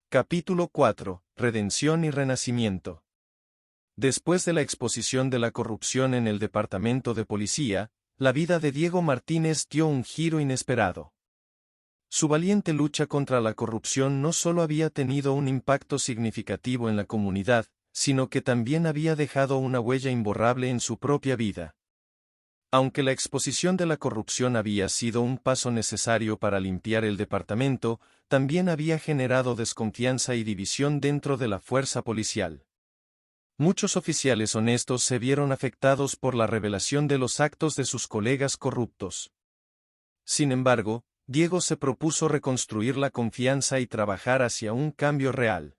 Capítulo 4. Redención y renacimiento. Después de la exposición de la corrupción en el departamento de policía, la vida de Diego Martínez dio un giro inesperado. Su valiente lucha contra la corrupción no solo había tenido un impacto significativo en la comunidad, sino que también había dejado una huella imborrable en su propia vida. Aunque la exposición de la corrupción había sido un paso necesario para limpiar el departamento, también había generado desconfianza y división dentro de la fuerza policial. Muchos oficiales honestos se vieron afectados por la revelación de los actos de sus colegas corruptos. Sin embargo, Diego se propuso reconstruir la confianza y trabajar hacia un cambio real.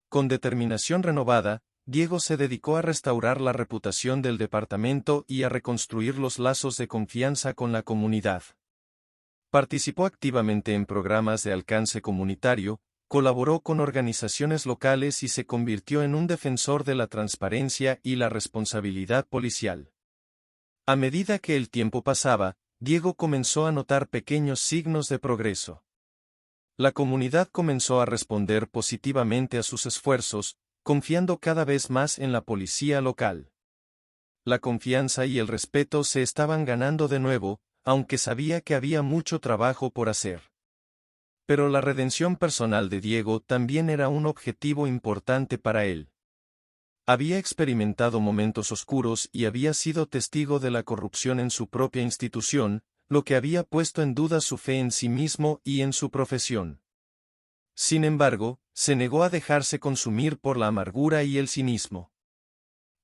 Con determinación renovada, Diego se dedicó a restaurar la reputación del departamento y a reconstruir los lazos de confianza con la comunidad. Participó activamente en programas de alcance comunitario, colaboró con organizaciones locales y se convirtió en un defensor de la transparencia y la responsabilidad policial. A medida que el tiempo pasaba, Diego comenzó a notar pequeños signos de progreso. La comunidad comenzó a responder positivamente a sus esfuerzos, confiando cada vez más en la policía local. La confianza y el respeto se estaban ganando de nuevo, aunque sabía que había mucho trabajo por hacer. Pero la redención personal de Diego también era un objetivo importante para él. Había experimentado momentos oscuros y había sido testigo de la corrupción en su propia institución, lo que había puesto en duda su fe en sí mismo y en su profesión. Sin embargo, se negó a dejarse consumir por la amargura y el cinismo.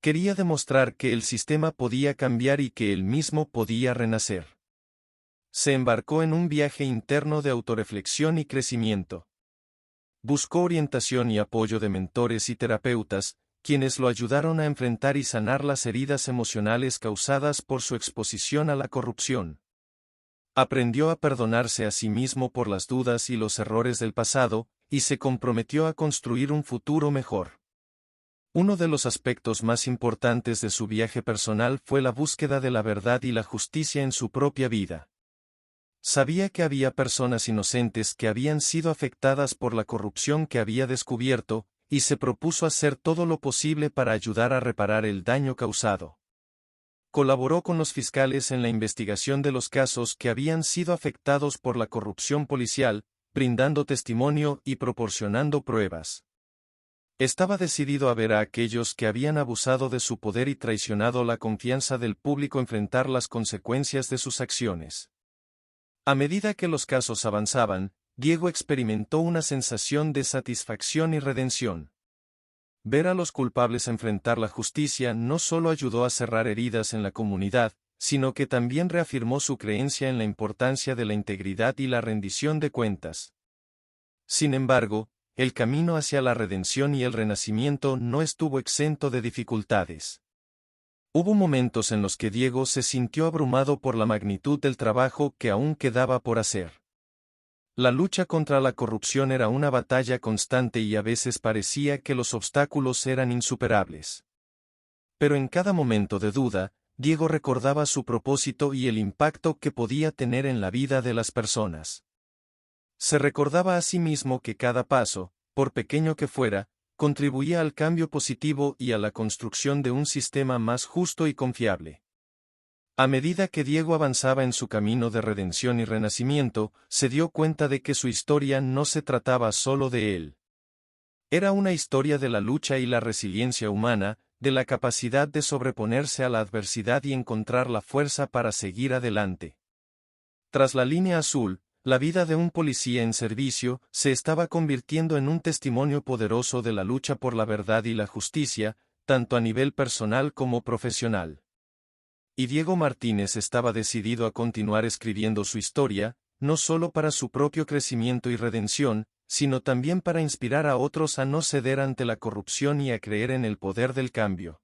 Quería demostrar que el sistema podía cambiar y que él mismo podía renacer. Se embarcó en un viaje interno de autorreflexión y crecimiento. Buscó orientación y apoyo de mentores y terapeutas, quienes lo ayudaron a enfrentar y sanar las heridas emocionales causadas por su exposición a la corrupción. Aprendió a perdonarse a sí mismo por las dudas y los errores del pasado, y se comprometió a construir un futuro mejor. Uno de los aspectos más importantes de su viaje personal fue la búsqueda de la verdad y la justicia en su propia vida. Sabía que había personas inocentes que habían sido afectadas por la corrupción que había descubierto, y se propuso hacer todo lo posible para ayudar a reparar el daño causado. Colaboró con los fiscales en la investigación de los casos que habían sido afectados por la corrupción policial, brindando testimonio y proporcionando pruebas. Estaba decidido a ver a aquellos que habían abusado de su poder y traicionado la confianza del público enfrentar las consecuencias de sus acciones. A medida que los casos avanzaban, Diego experimentó una sensación de satisfacción y redención. Ver a los culpables enfrentar la justicia no solo ayudó a cerrar heridas en la comunidad, sino que también reafirmó su creencia en la importancia de la integridad y la rendición de cuentas. Sin embargo, el camino hacia la redención y el renacimiento no estuvo exento de dificultades. Hubo momentos en los que Diego se sintió abrumado por la magnitud del trabajo que aún quedaba por hacer. La lucha contra la corrupción era una batalla constante y a veces parecía que los obstáculos eran insuperables. Pero en cada momento de duda, Diego recordaba su propósito y el impacto que podía tener en la vida de las personas. Se recordaba a sí mismo que cada paso, por pequeño que fuera, contribuía al cambio positivo y a la construcción de un sistema más justo y confiable. A medida que Diego avanzaba en su camino de redención y renacimiento, se dio cuenta de que su historia no se trataba solo de él. Era una historia de la lucha y la resiliencia humana, de la capacidad de sobreponerse a la adversidad y encontrar la fuerza para seguir adelante. Tras la línea azul, la vida de un policía en servicio se estaba convirtiendo en un testimonio poderoso de la lucha por la verdad y la justicia, tanto a nivel personal como profesional. Y Diego Martínez estaba decidido a continuar escribiendo su historia, no solo para su propio crecimiento y redención, sino también para inspirar a otros a no ceder ante la corrupción y a creer en el poder del cambio.